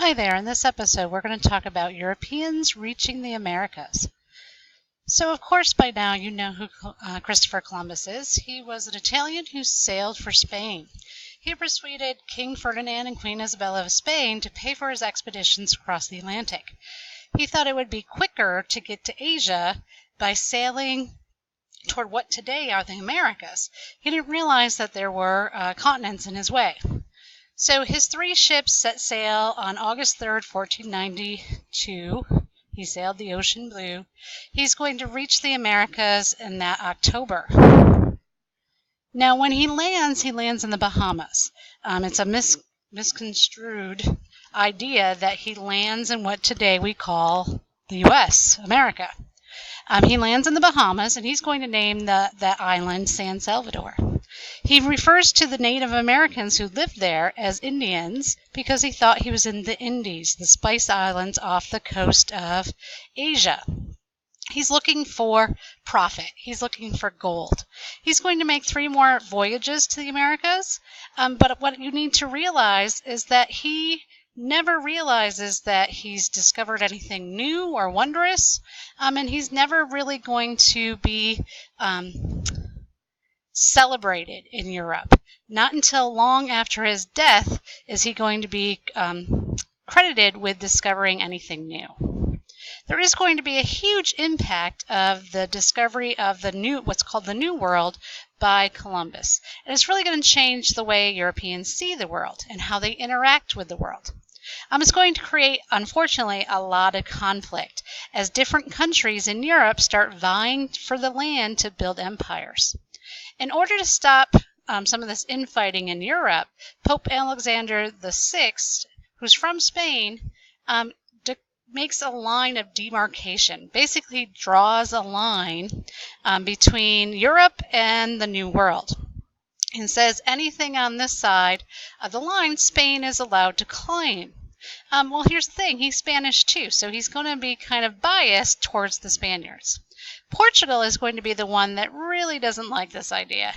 Hi there, in this episode we're going to talk about Europeans reaching the Americas. So of course by now you know who Christopher Columbus is. He was an Italian who sailed for Spain. He persuaded King Ferdinand and Queen Isabella of Spain to pay for his expeditions across the Atlantic. He thought it would be quicker to get to Asia by sailing toward what today are the Americas. He didn't realize that there were continents in his way. So his 3 ships set sail on August 3rd, 1492. He sailed the ocean blue. He's going to reach the Americas in that October. Now, when he lands in the Bahamas. It's a misconstrued idea that he lands in what today we call the U.S., America. He lands in the Bahamas, and he's going to name that island San Salvador. He refers to the Native Americans who lived there as Indians because he thought he was in the Indies, the Spice Islands off the coast of Asia. He's looking for profit. He's looking for gold. He's going to make 3 more voyages to the Americas, but what you need to realize is that he never realizes that he's discovered anything new or wondrous, and he's never really going to be celebrated in Europe. Not until long after his death is he going to be credited with discovering anything new. There is going to be a huge impact of the discovery of what's called the New World by Columbus. And it's really going to change the way Europeans see the world and how they interact with the world. It's going to create, unfortunately, a lot of conflict as different countries in Europe start vying for the land to build empires. In order to stop some of this infighting in Europe, Pope Alexander VI, who's from Spain, makes a line of demarcation, basically draws a line between Europe and the New World, and says anything on this side of the line Spain is allowed to claim. Well, here's the thing, he's Spanish too, so he's going to be kind of biased towards the Spaniards. Portugal is going to be the one that really doesn't like this idea,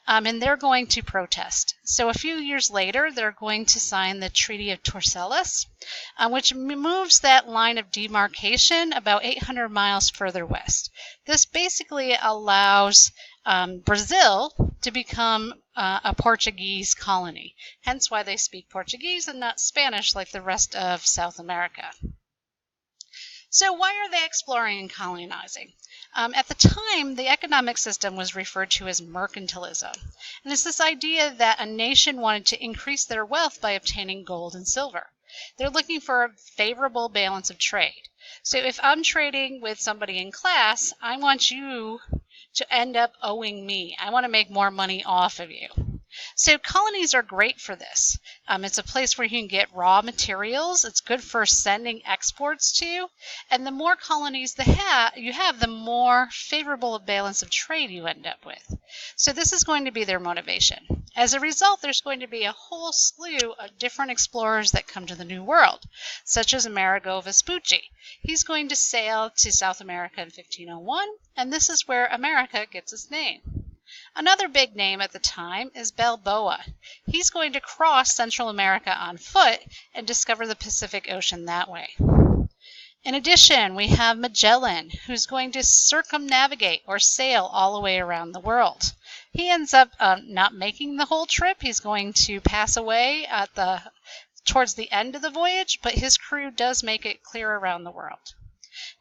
and they're going to protest. So a few years later, they're going to sign the Treaty of Tordesillas, which moves that line of demarcation about 800 miles further west. This basically allows Brazil to become a Portuguese colony, hence why they speak Portuguese and not Spanish like the rest of South America. So why are they exploring and colonizing? At the time, the economic system was referred to as mercantilism, and it's this idea that a nation wanted to increase their wealth by obtaining gold and silver. They're looking for a favorable balance of trade. So if I'm trading with somebody in class, I want you to end up owing me. I want to make more money off of you. So colonies are great for this. It's a place where you can get raw materials. It's good for sending exports to. And the more colonies you have, the more favorable a balance of trade you end up with. So this is going to be their motivation. As a result, there's going to be a whole slew of different explorers that come to the New World, such as Amerigo Vespucci. He's going to sail to South America in 1501, and this is where America gets its name. Another big name at the time is Balboa. He's going to cross Central America on foot and discover the Pacific Ocean that way. In addition, we have Magellan, who's going to circumnavigate or sail all the way around the world. He ends up not making the whole trip. He's going to pass away towards the end of the voyage, but his crew does make it clear around the world.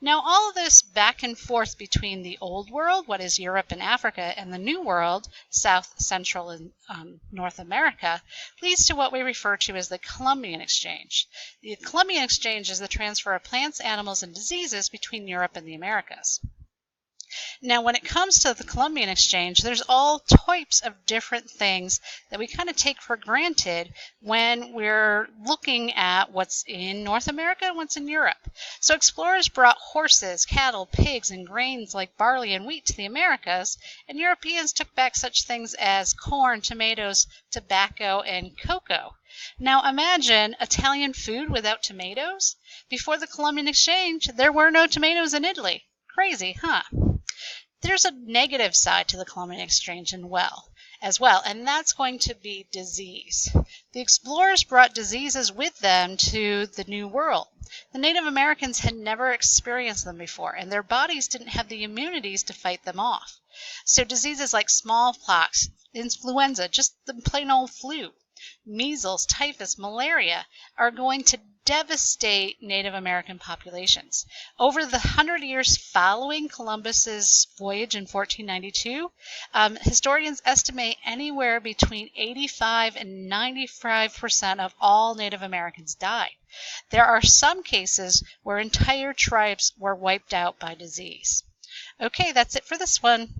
Now, all of this back and forth between the Old World, what is Europe and Africa, and the New World, South, Central, and North America, leads to what we refer to as the Columbian Exchange. The Columbian Exchange is the transfer of plants, animals, and diseases between Europe and the Americas. Now, when it comes to the Columbian Exchange, there's all types of different things that we kind of take for granted when we're looking at what's in North America and what's in Europe. So explorers brought horses, cattle, pigs, and grains like barley and wheat to the Americas, and Europeans took back such things as corn, tomatoes, tobacco, and cocoa. Now imagine Italian food without tomatoes. Before the Columbian Exchange, there were no tomatoes in Italy. Crazy, huh? There's a negative side to the Columbian exchange as well, and that's going to be disease. The explorers brought diseases with them to the New World. The Native Americans had never experienced them before, and their bodies didn't have the immunities to fight them off. So diseases like smallpox, influenza, just the plain old flu, measles, typhus, malaria are going to devastate Native American populations. Over the 100 years following Columbus's voyage in 1492, historians estimate anywhere between 85 and 95% of all Native Americans died. There are some cases where entire tribes were wiped out by disease. Okay, that's it for this one.